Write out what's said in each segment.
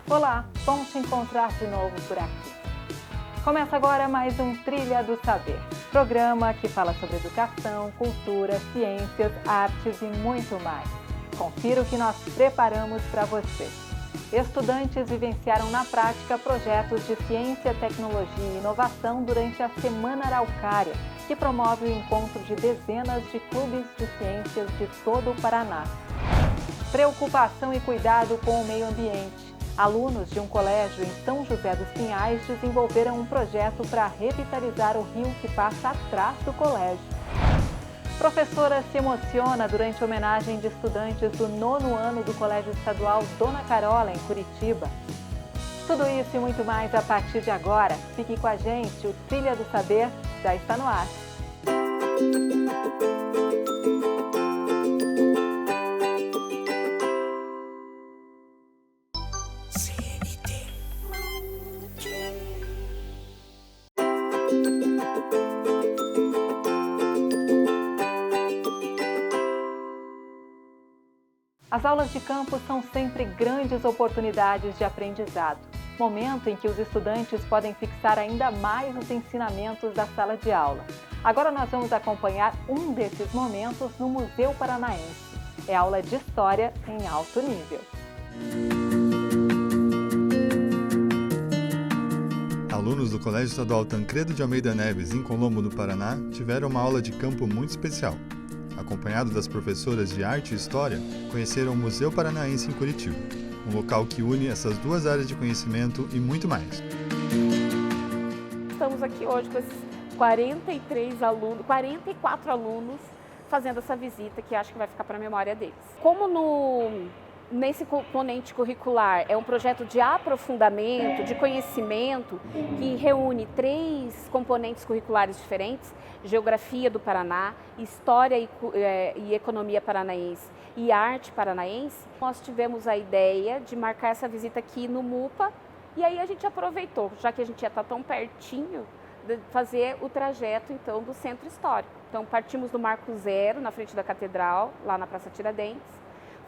Olá, bom te encontrar de novo por aqui. Começa agora mais um Trilha do Saber, programa que fala sobre educação, cultura, ciências, artes e muito mais. Confira o que nós preparamos para você. Estudantes vivenciaram na prática projetos de ciência, tecnologia e inovação durante a Semana Araucária, que promove o encontro de dezenas de clubes de ciências de todo o Paraná. Preocupação e cuidado com o meio ambiente. Alunos de um colégio em São José dos Pinhais desenvolveram um projeto para revitalizar o rio que passa atrás do colégio. Professora se emociona durante a homenagem de estudantes do 9º ano do Colégio Estadual Dona Carola, em Curitiba. Tudo isso e muito mais a partir de agora. Fique com a gente, o Trilha do Saber já está no ar. As aulas de campo são sempre grandes oportunidades de aprendizado, momento em que os estudantes podem fixar ainda mais os ensinamentos da sala de aula. Agora nós vamos acompanhar um desses momentos no Museu Paranaense. É aula de História em alto nível. Alunos do Colégio Estadual Tancredo de Almeida Neves, em Colombo, no Paraná, tiveram uma aula de campo muito especial. Acompanhado das professoras de Arte e História, conheceram o Museu Paranaense em Curitiba, um local que une essas duas áreas de conhecimento e muito mais. Estamos aqui hoje com esses 44 alunos fazendo essa visita que acho que vai ficar para a memória deles. Nesse componente curricular é um projeto de aprofundamento, de conhecimento, que reúne 3 componentes curriculares diferentes: Geografia do Paraná, História e Economia Paranaense e Arte Paranaense. Nós tivemos a ideia de marcar essa visita aqui no MUPA e aí a gente aproveitou, já que a gente já está tão pertinho, de fazer o trajeto então do Centro Histórico. Então partimos do Marco Zero, na frente da Catedral, lá na Praça Tiradentes.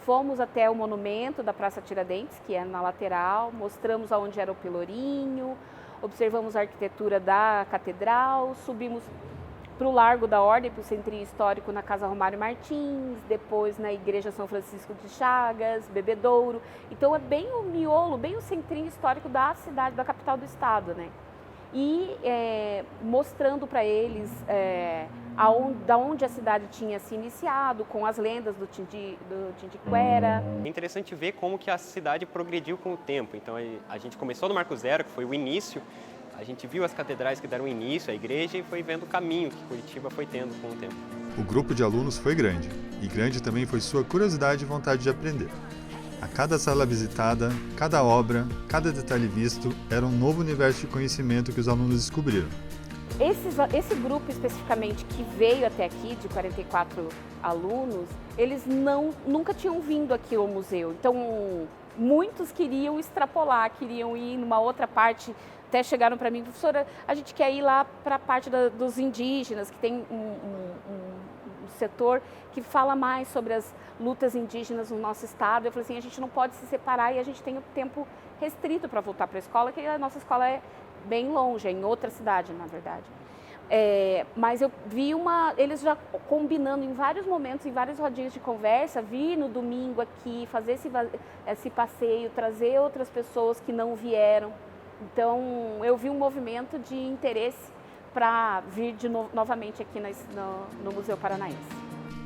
Fomos até o monumento da Praça Tiradentes, que é na lateral, mostramos aonde era o Pelourinho, observamos a arquitetura da catedral, subimos para o Largo da Ordem, para o Centrinho Histórico na Casa Romário Martins, depois na Igreja São Francisco de Chagas, Bebedouro. Então é bem o miolo, bem o centrinho histórico da cidade, da capital do estado, né? E mostrando para eles da onde a cidade tinha se iniciado, com as lendas do Tindiquera. É interessante ver como que a cidade progrediu com o tempo. Então a gente começou no Marco Zero, que foi o início, a gente viu as catedrais que deram início à igreja e foi vendo o caminho que Curitiba foi tendo com o tempo. O grupo de alunos foi grande, e grande também foi sua curiosidade e vontade de aprender. A cada sala visitada, cada obra, cada detalhe visto, era um novo universo de conhecimento que os alunos descobriram. Esse grupo especificamente que veio até aqui, de 44 alunos, eles nunca tinham vindo aqui ao museu. Então, muitos queriam extrapolar, queriam ir numa outra parte. Até chegaram para mim: professora, a gente quer ir lá para a parte dos indígenas, que tem um setor que fala mais sobre as lutas indígenas no nosso estado. Eu falei assim: a gente não pode se separar e a gente tem o tempo restrito para voltar para a escola, que a nossa escola é bem longe, é em outra cidade, na verdade. Mas eu vi eles já combinando em vários momentos, em várias rodinhas de conversa, vir no domingo aqui, fazer esse passeio, trazer outras pessoas que não vieram. Então, eu vi um movimento de interesse para vir novamente aqui no Museu Paranaense.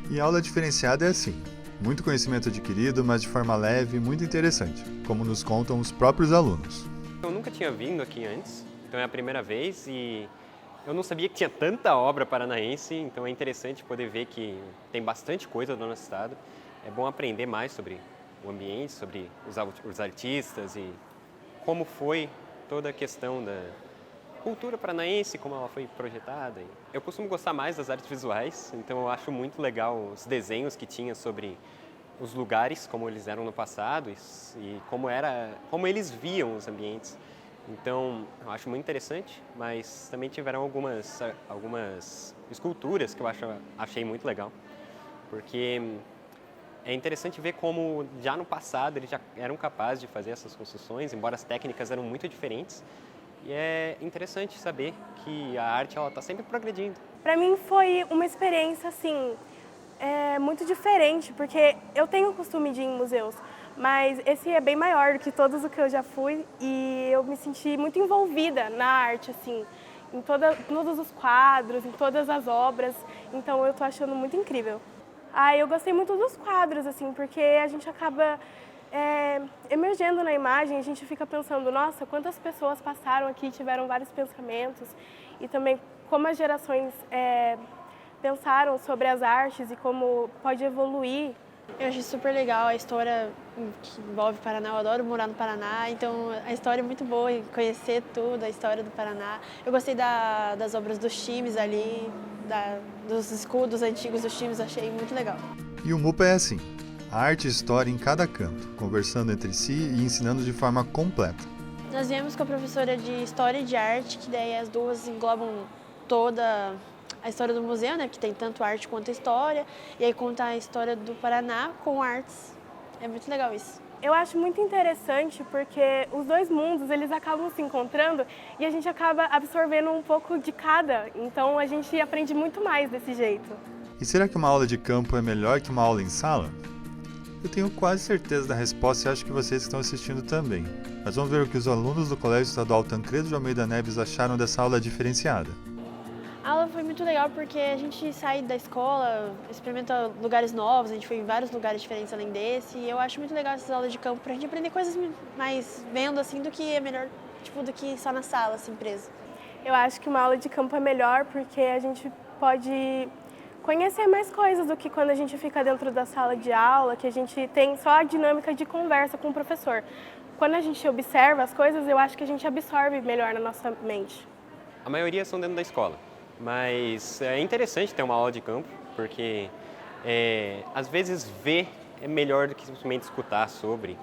E a aula diferenciada é assim: muito conhecimento adquirido, mas de forma leve e muito interessante, como nos contam os próprios alunos. Eu nunca tinha vindo aqui antes, então é a primeira vez e eu não sabia que tinha tanta obra paranaense, então é interessante poder ver que tem bastante coisa do nosso estado. É bom aprender mais sobre o ambiente, sobre os artistas e como foi toda a questão da cultura paranaense, como ela foi projetada. Eu costumo gostar mais das artes visuais, então eu acho muito legal os desenhos que tinha sobre os lugares, como eles eram no passado e como eles viam os ambientes. Então, eu acho muito interessante, mas também tiveram algumas esculturas que eu achei muito legal, porque É interessante ver como já no passado eles já eram capazes de fazer essas construções, embora as técnicas eram muito diferentes. E é interessante saber que a arte está sempre progredindo. Para mim foi uma experiência assim, muito diferente, porque eu tenho o costume de ir em museus, mas esse é bem maior do que todos os que eu já fui e eu me senti muito envolvida na arte, assim, em todos os quadros, em todas as obras, então eu estou achando muito incrível. Eu gostei muito dos quadros, assim, porque a gente acaba emergendo na imagem, a gente fica pensando, nossa, quantas pessoas passaram aqui, tiveram vários pensamentos, e também como as gerações pensaram sobre as artes e como pode evoluir. Eu achei super legal a história que envolve o Paraná, eu adoro morar no Paraná, então a história é muito boa e conhecer tudo, a história do Paraná. Eu gostei das obras dos times ali, dos escudos antigos dos times, achei muito legal. E o MUPA é assim, a arte e história em cada canto, conversando entre si e ensinando de forma completa. Nós viemos com a professora de História e de Arte, que daí as duas englobam toda a história do museu, né, que tem tanto arte quanto história, e aí conta a história do Paraná com artes. É muito legal isso. Eu acho muito interessante porque os dois mundos, eles acabam se encontrando e a gente acaba absorvendo um pouco de cada, então a gente aprende muito mais desse jeito. E será que uma aula de campo é melhor que uma aula em sala? Eu tenho quase certeza da resposta e acho que vocês que estão assistindo também. Mas vamos ver o que os alunos do Colégio Estadual Tancredo de Almeida Neves acharam dessa aula diferenciada. A aula foi muito legal porque a gente sai da escola, experimenta lugares novos, a gente foi em vários lugares diferentes além desse, e eu acho muito legal essas aulas de campo pra gente aprender coisas mais vendo assim do que é melhor, do que só na sala, assim, preso. Eu acho que uma aula de campo é melhor porque a gente pode conhecer mais coisas do que quando a gente fica dentro da sala de aula, que a gente tem só a dinâmica de conversa com o professor. Quando a gente observa as coisas, eu acho que a gente absorve melhor na nossa mente. A maioria são dentro da escola, mas é interessante ter uma aula de campo, porque às vezes ver é melhor do que simplesmente escutar sobre.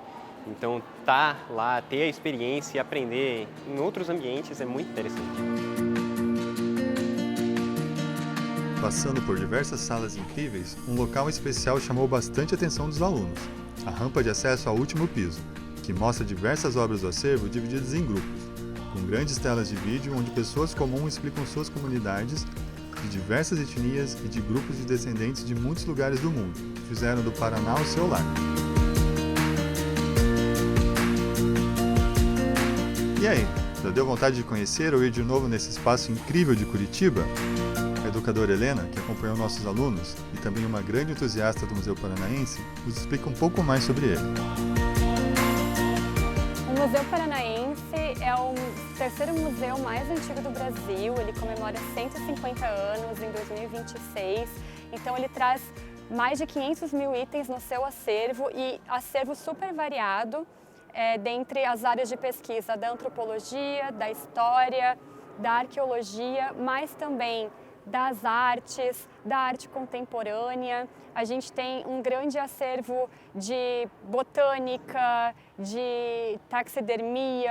Então, tá lá, ter a experiência e aprender em outros ambientes é muito interessante. Passando por diversas salas incríveis, um local especial chamou bastante a atenção dos alunos, a rampa de acesso ao último piso, que mostra diversas obras do acervo divididas em grupos, com grandes telas de vídeo onde pessoas comuns explicam suas comunidades de diversas etnias e de grupos de descendentes de muitos lugares do mundo, que fizeram do Paraná o seu lar. E aí, já deu vontade de conhecer ou ir de novo nesse espaço incrível de Curitiba? A educadora Helena, que acompanhou nossos alunos e também uma grande entusiasta do Museu Paranaense, nos explica um pouco mais sobre ele. O Museu Paranaense é o terceiro museu mais antigo do Brasil, ele comemora 150 anos em 2026, então ele traz mais de 500 mil itens no seu acervo e acervo super variado dentre as áreas de pesquisa da antropologia, da história, da arqueologia, mas também das artes, da arte contemporânea. A gente tem um grande acervo de botânica, de taxidermia,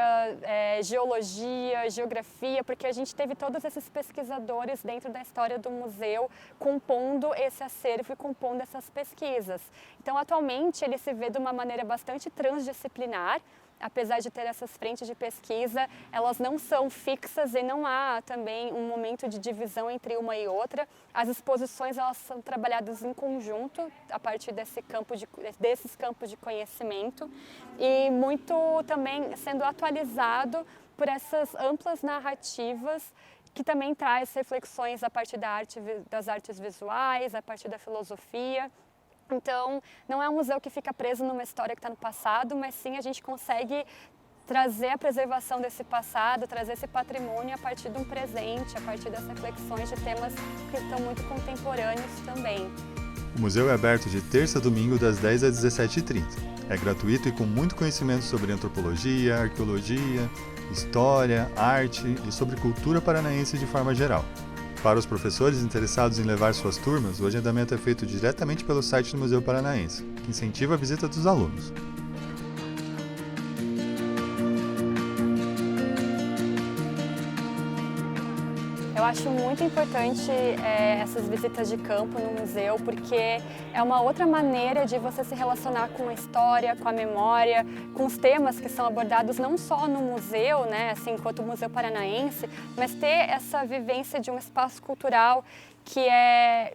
geologia, geografia, porque a gente teve todos esses pesquisadores dentro da história do museu compondo esse acervo e compondo essas pesquisas. Então, atualmente, ele se vê de uma maneira bastante transdisciplinar. Apesar de ter essas frentes de pesquisa, elas não são fixas e não há também um momento de divisão entre uma e outra. As exposições elas são trabalhadas em conjunto a partir desses campos de conhecimento e muito também sendo atualizado por essas amplas narrativas que também traz reflexões a partir das artes visuais, a partir da filosofia. Então, não é um museu que fica preso numa história que está no passado, mas sim a gente consegue trazer a preservação desse passado, trazer esse patrimônio a partir de um presente, a partir das reflexões de temas que estão muito contemporâneos também. O museu é aberto de terça a domingo das 10 às 17h30. É gratuito e com muito conhecimento sobre antropologia, arqueologia, história, arte e sobre cultura paranaense de forma geral. Para os professores interessados em levar suas turmas, o agendamento é feito diretamente pelo site do Museu Paranaense, que incentiva a visita dos alunos. Eu acho muito importante essas visitas de campo no museu, porque é uma outra maneira de você se relacionar com a história, com a memória, com os temas que são abordados não só no museu, né, assim, enquanto Museu Paranaense, mas ter essa vivência de um espaço cultural que é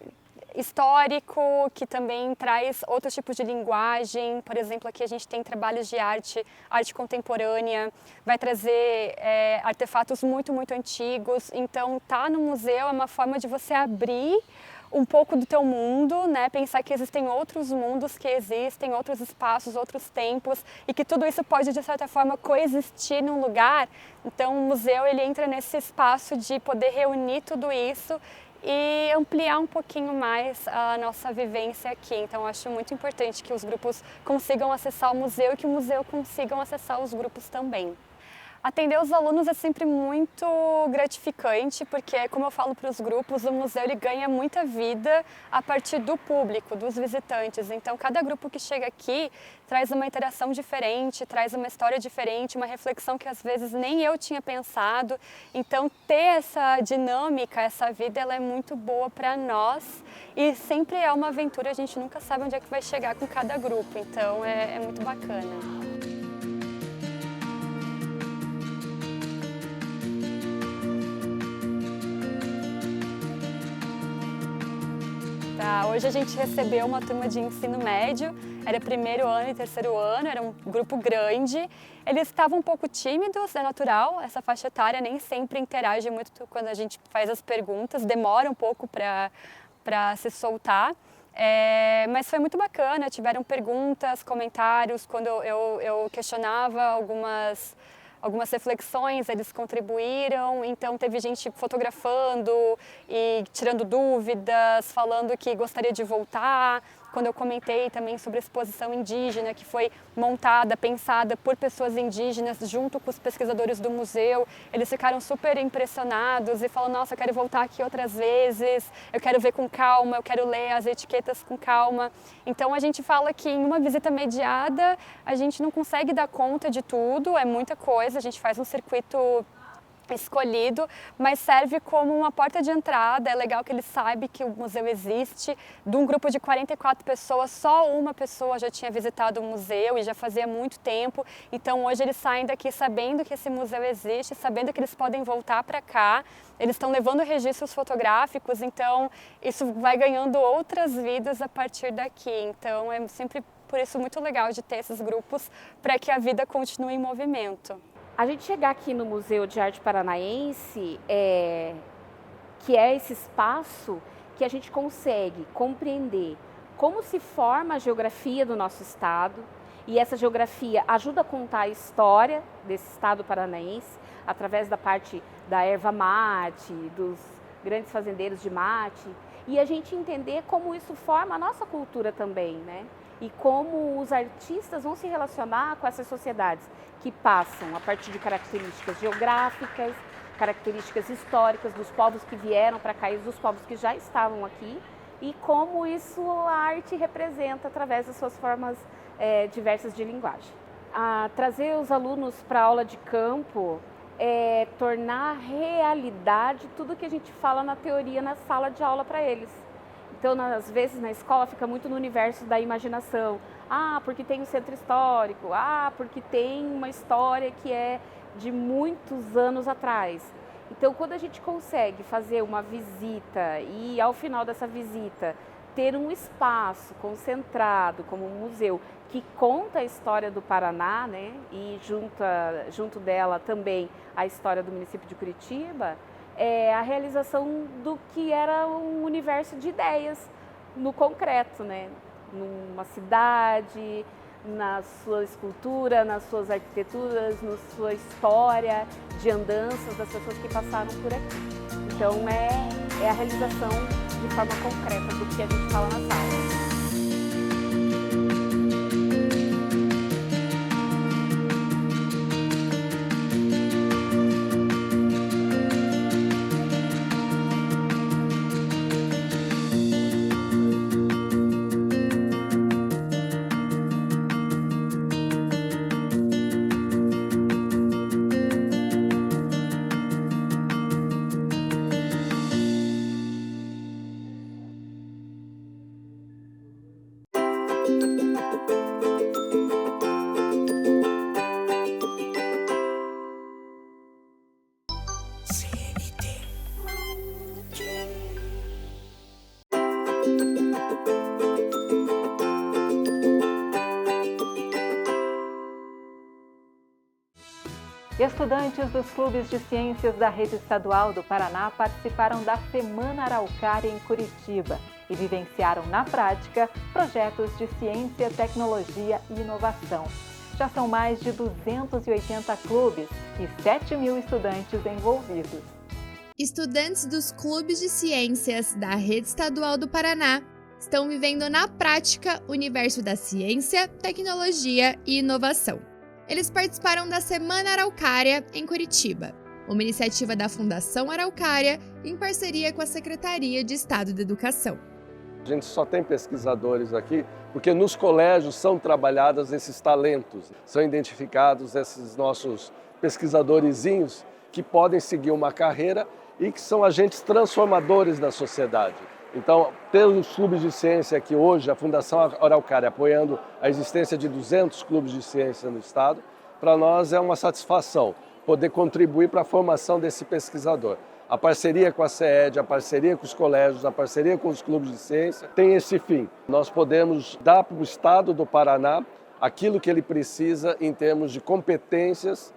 histórico, que também traz outros tipos de linguagem. Por exemplo, aqui a gente tem trabalhos de arte contemporânea, vai trazer artefatos muito antigos. Então, tá no museu é uma forma de você abrir um pouco do teu mundo, né? Pensar que existem outros mundos que existem, outros espaços, outros tempos, e que tudo isso pode, de certa forma, coexistir num lugar. Então, o museu ele entra nesse espaço de poder reunir tudo isso e ampliar um pouquinho mais a nossa vivência aqui. Então, acho muito importante que os grupos consigam acessar o museu e que o museu consigam acessar os grupos também. Atender os alunos é sempre muito gratificante, porque, como eu falo para os grupos, o museu ele ganha muita vida a partir do público, dos visitantes. Então, cada grupo que chega aqui traz uma interação diferente, traz uma história diferente, uma reflexão que às vezes nem eu tinha pensado. Então, ter essa dinâmica, essa vida, ela é muito boa para nós e sempre é uma aventura, a gente nunca sabe onde é que vai chegar com cada grupo. Então, é muito bacana. Hoje a gente recebeu uma turma de ensino médio, era primeiro ano e terceiro ano, era um grupo grande. Eles estavam um pouco tímidos, é natural, essa faixa etária nem sempre interage muito quando a gente faz as perguntas, demora um pouco para se soltar. Mas foi muito bacana, tiveram perguntas, comentários, quando eu questionava algumas reflexões, eles contribuíram, então teve gente fotografando e tirando dúvidas, falando que gostaria de voltar. Quando eu comentei também sobre a exposição indígena, que foi montada, pensada por pessoas indígenas, junto com os pesquisadores do museu, eles ficaram super impressionados e falaram, nossa, eu quero voltar aqui outras vezes, eu quero ver com calma, eu quero ler as etiquetas com calma. Então a gente fala que em uma visita mediada, a gente não consegue dar conta de tudo, é muita coisa, a gente faz um circuito escolhido, mas serve como uma porta de entrada. É legal que ele saiba que o museu existe. De um grupo de 44 pessoas, só uma pessoa já tinha visitado o museu e já fazia muito tempo. Então hoje eles saem daqui sabendo que esse museu existe, sabendo que eles podem voltar para cá. Eles estão levando registros fotográficos, então isso vai ganhando outras vidas a partir daqui. Então é sempre por isso muito legal de ter esses grupos para que a vida continue em movimento. A gente chegar aqui no Museu de Arte Paranaense, que é esse espaço que a gente consegue compreender como se forma a geografia do nosso estado, e essa geografia ajuda a contar a história desse estado paranaense através da parte da erva mate, dos grandes fazendeiros de mate, e a gente entender como isso forma a nossa cultura também, né? E como os artistas vão se relacionar com essas sociedades que passam a partir de características geográficas, características históricas dos povos que vieram para cá e dos povos que já estavam aqui, e como isso a arte representa através das suas formas diversas de linguagem. Trazer os alunos para a aula de campo é tornar realidade tudo que a gente fala na teoria na sala de aula para eles. Então, às vezes, na escola fica muito no universo da imaginação. Porque tem um centro histórico. Porque tem uma história que é de muitos anos atrás. Então, quando a gente consegue fazer uma visita e, ao final dessa visita, ter um espaço concentrado, como um museu, que conta a história do Paraná, né? E junto dela também a história do município de Curitiba, é a realização do que era um universo de ideias no concreto, né? Numa cidade, na sua escultura, nas suas arquiteturas, na sua história de andanças das pessoas que passaram por aqui. Então é a realização de forma concreta do que a gente fala na sala. Estudantes dos clubes de ciências da Rede Estadual do Paraná participaram da Semana Araucária em Curitiba e vivenciaram na prática projetos de ciência, tecnologia e inovação. Já são mais de 280 clubes e 7.000 estudantes envolvidos. Estudantes dos clubes de ciências da Rede Estadual do Paraná estão vivendo na prática o universo da ciência, tecnologia e inovação. Eles participaram da Semana Araucária em Curitiba, uma iniciativa da Fundação Araucária em parceria com a Secretaria de Estado da Educação. A gente só tem pesquisadores aqui porque nos colégios são trabalhados esses talentos, são identificados esses nossos pesquisadorzinhos que podem seguir uma carreira e que são agentes transformadores da sociedade. Então, ter os clubes de ciência aqui hoje, a Fundação Araucária apoiando a existência de 200 clubes de ciência no estado, para nós é uma satisfação poder contribuir para a formação desse pesquisador. A parceria com a CED, a parceria com os colégios, a parceria com os clubes de ciência tem esse fim. Nós podemos dar para o estado do Paraná aquilo que ele precisa em termos de competências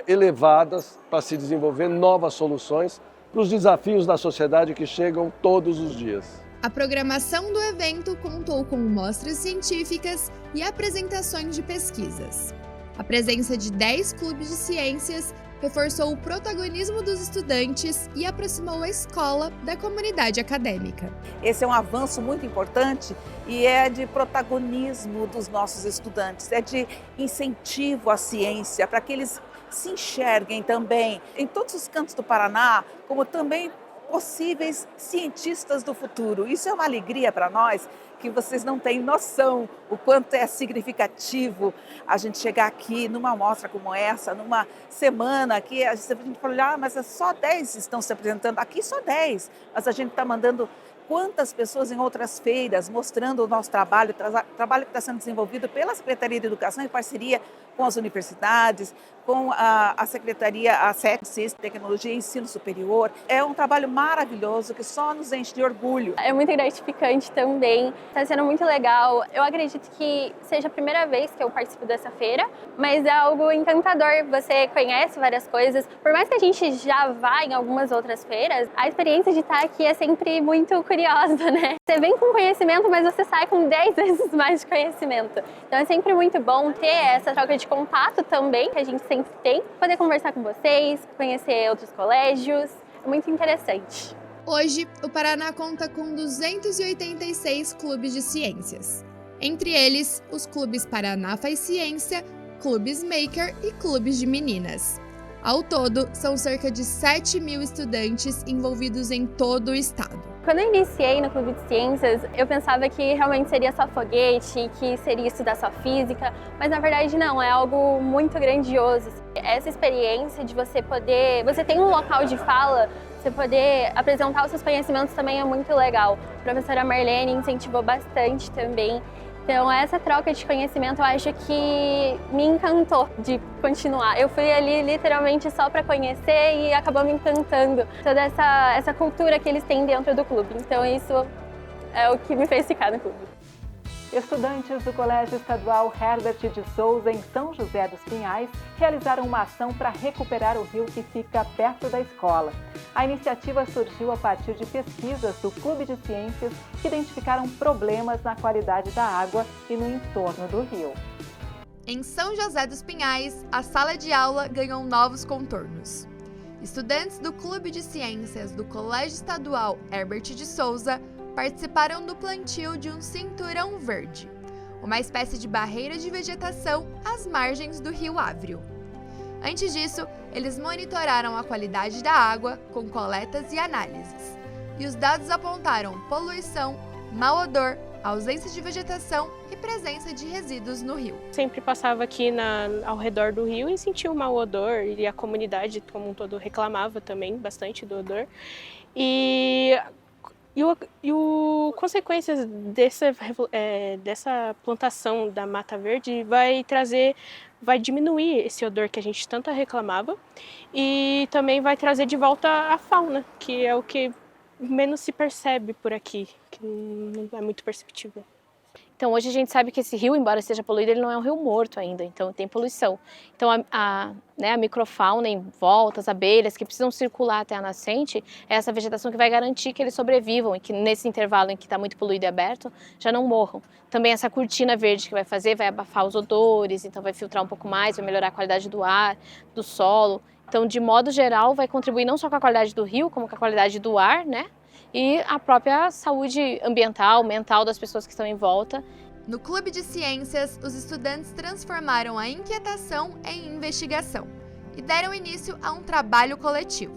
elevadas para se desenvolver novas soluções para os desafios da sociedade que chegam todos os dias. A programação do evento contou com mostras científicas e apresentações de pesquisas. A presença de 10 clubes de ciências reforçou o protagonismo dos estudantes e aproximou a escola da comunidade acadêmica. Esse é um avanço muito importante e é de protagonismo dos nossos estudantes, é de incentivo à ciência, para que eles se enxerguem também em todos os cantos do Paraná, como também possíveis cientistas do futuro. Isso é uma alegria para nós, que vocês não têm noção o quanto é significativo a gente chegar aqui numa mostra como essa, numa semana que a gente fala, mas é só 10 estão se apresentando, aqui só 10, mas a gente está mandando quantas pessoas em outras feiras, mostrando o nosso trabalho, trabalho que está sendo desenvolvido pela Secretaria de Educação em parceria com as universidades, com a Secretaria, a SET, Ciência, Tecnologia e Ensino Superior. É um trabalho maravilhoso que só nos enche de orgulho. É muito gratificante também, está sendo muito legal. Eu acredito que seja a primeira vez que eu participo dessa feira, mas é algo encantador. Você conhece várias coisas, por mais que a gente já vá em algumas outras feiras, a experiência de estar aqui é sempre muito curiosa, né? Você vem com conhecimento, mas você sai com 10 vezes mais de conhecimento. Então é sempre muito bom ter essa troca de contato também, que a gente sempre tem, poder conversar com vocês, conhecer outros colégios, é muito interessante. Hoje, o Paraná conta com 286 clubes de ciências. Entre eles, os clubes Paraná Faz Ciência, clubes Maker e clubes de meninas. Ao todo, são cerca de 7.000 estudantes envolvidos em todo o estado. Quando eu iniciei no Clube de Ciências, eu pensava que realmente seria só foguete, que seria estudar só física, mas na verdade não, é algo muito grandioso. Essa experiência de você tem um local de fala, você poder apresentar os seus conhecimentos também é muito legal. A professora Marlene incentivou bastante também. Então essa troca de conhecimento eu acho que me encantou de continuar. Eu fui ali literalmente só para conhecer e acabou me encantando toda essa cultura que eles têm dentro do clube. Então isso é o que me fez ficar no clube. Estudantes do Colégio Estadual Herbert de Souza, em São José dos Pinhais, realizaram uma ação para recuperar o rio que fica perto da escola. A iniciativa surgiu a partir de pesquisas do Clube de Ciências que identificaram problemas na qualidade da água e no entorno do rio. Em São José dos Pinhais, a sala de aula ganhou novos contornos. Estudantes do Clube de Ciências do Colégio Estadual Herbert de Souza participaram do plantio de um cinturão verde, uma espécie de barreira de vegetação às margens do rio Ávrio. Antes disso, eles monitoraram a qualidade da água com coletas e análises. E os dados apontaram poluição, mau odor, ausência de vegetação e presença de resíduos no rio. Sempre passava aqui ao redor do rio e sentia um mau odor, e a comunidade como um todo reclamava também bastante do odor. E consequências dessa plantação da Mata Verde vai diminuir esse odor que a gente tanto reclamava e também vai trazer de volta a fauna, que é o que menos se percebe por aqui, que não é muito perceptível. Então hoje a gente sabe que esse rio, embora esteja poluído, ele não é um rio morto ainda, então tem poluição. Então a microfauna em volta, as abelhas que precisam circular até a nascente, é essa vegetação que vai garantir que eles sobrevivam e que nesse intervalo em que está muito poluído e aberto, já não morram. Também essa cortina verde que vai fazer, vai abafar os odores, então vai filtrar um pouco mais, vai melhorar a qualidade do ar, do solo. Então, de modo geral, vai contribuir não só com a qualidade do rio, como com a qualidade do ar, né? E a própria saúde ambiental, mental das pessoas que estão em volta. No Clube de Ciências, os estudantes transformaram a inquietação em investigação e deram início a um trabalho coletivo.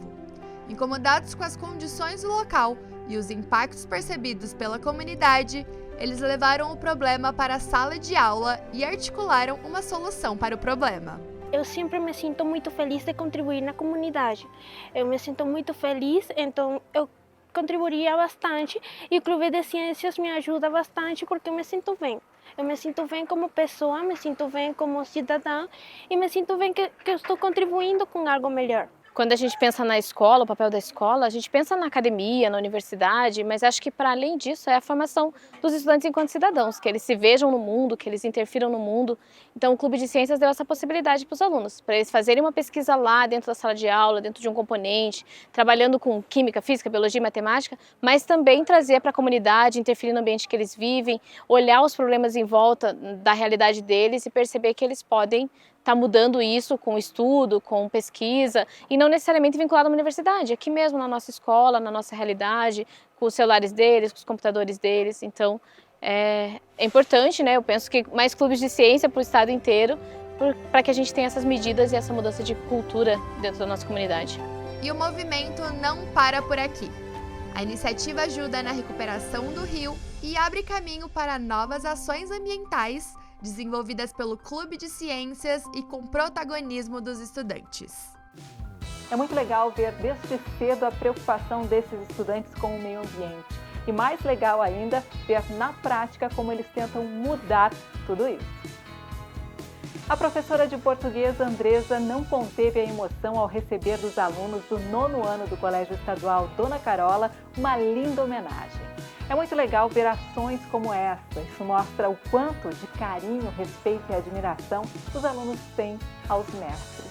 Incomodados com as condições do local e os impactos percebidos pela comunidade, eles levaram o problema para a sala de aula e articularam uma solução para o problema. Eu sempre me sinto muito feliz de contribuir na comunidade. Eu me sinto muito feliz, então eu contribuiria bastante e o Clube de Ciências me ajuda bastante porque eu me sinto bem. Eu me sinto bem como pessoa, me sinto bem como cidadã e me sinto bem que eu estou contribuindo com algo melhor. Quando a gente pensa na escola, o papel da escola, a gente pensa na academia, na universidade, mas acho que para além disso é a formação dos estudantes enquanto cidadãos, que eles se vejam no mundo, que eles interfiram no mundo. Então o Clube de Ciências deu essa possibilidade para os alunos, para eles fazerem uma pesquisa lá dentro da sala de aula, dentro de um componente, trabalhando com química, física, biologia e matemática, mas também trazer para a comunidade, interferir no ambiente que eles vivem, olhar os problemas em volta da realidade deles e perceber que eles podem estar mudando isso com estudo, com pesquisa e não necessariamente vinculado a uma universidade, aqui mesmo na nossa escola, na nossa realidade, com os celulares deles, com os computadores deles. Então é importante, né? Eu penso que mais clubes de ciência para o estado inteiro, para que a gente tenha essas medidas e essa mudança de cultura dentro da nossa comunidade. E o movimento não para por aqui. A iniciativa ajuda na recuperação do rio e abre caminho para novas ações ambientais desenvolvidas pelo Clube de Ciências e com protagonismo dos estudantes. É muito legal ver desde cedo a preocupação desses estudantes com o meio ambiente. E mais legal ainda, ver na prática como eles tentam mudar tudo isso. A professora de português Andresa não conteve a emoção ao receber dos alunos do 9º ano do Colégio Estadual Dona Carola uma linda homenagem. É muito legal ver ações como essa. Isso mostra o quanto de carinho, respeito e admiração os alunos têm aos mestres.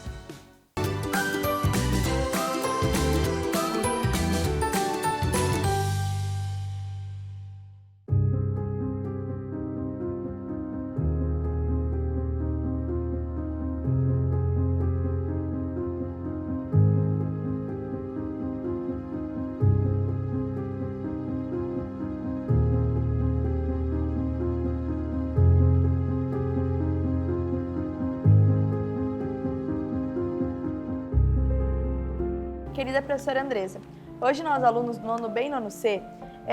Querida professora Andresa, hoje nós, alunos do 9º B e 9º C,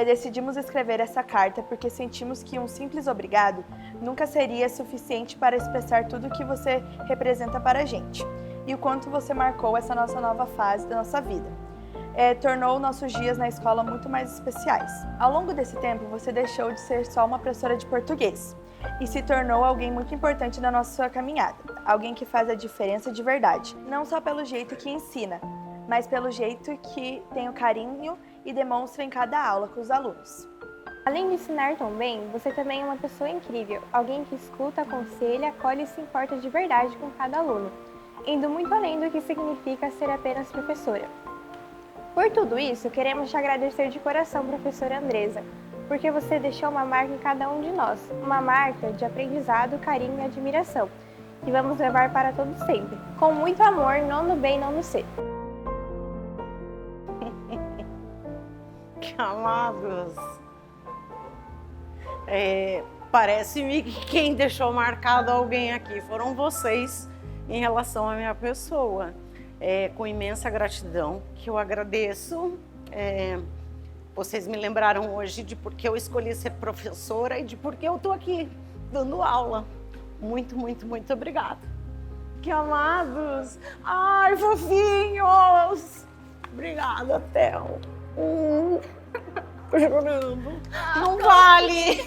decidimos escrever essa carta porque sentimos que um simples obrigado nunca seria suficiente para expressar tudo o que você representa para a gente e o quanto você marcou essa nossa nova fase da nossa vida. Tornou nossos dias na escola muito mais especiais. Ao longo desse tempo, você deixou de ser só uma professora de português e se tornou alguém muito importante na nossa caminhada, alguém que faz a diferença de verdade, não só pelo jeito que ensina, mas pelo jeito que tem o carinho e demonstra em cada aula com os alunos. Além de ensinar tão bem, você também é uma pessoa incrível, alguém que escuta, aconselha, acolhe e se importa de verdade com cada aluno, indo muito além do que significa ser apenas professora. Por tudo isso, queremos te agradecer de coração, professora Andresa, porque você deixou uma marca em cada um de nós, uma marca de aprendizado, carinho e admiração, que vamos levar para todo sempre. Com muito amor, 9º B e 9º C. Amados, parece-me que quem deixou marcado alguém aqui foram vocês em relação à minha pessoa. Com imensa gratidão que eu agradeço. Vocês me lembraram hoje de por que eu escolhi ser professora e de por que eu estou aqui dando aula. Muito, muito, muito obrigada. Que amados! Ai, fofinhos! Obrigada, Theo. Tô chorando. Não vale!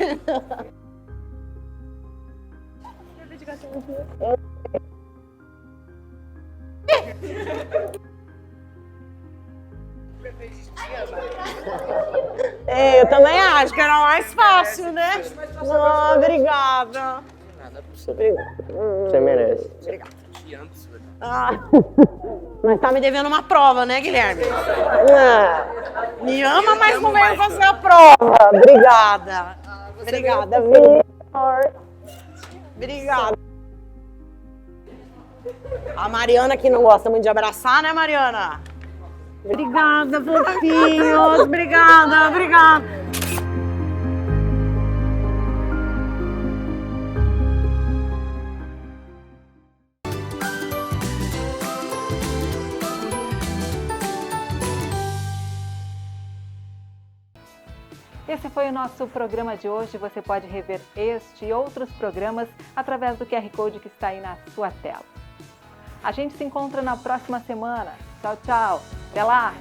Eu também acho que era mais fácil, né? Ah, obrigada. Você merece. Obrigada. Ah, mas tá me devendo uma prova, né, Guilherme? Me ama, mas não veio fazer a prova. Obrigada. Obrigada, Vitor. Obrigada. A Mariana que não gosta muito de abraçar, né, Mariana? Obrigada, fofinhos. Obrigada, obrigada. Esse foi o nosso programa de hoje. Você pode rever este e outros programas através do QR Code que está aí na sua tela. A gente se encontra na próxima semana. Tchau, tchau. Até lá!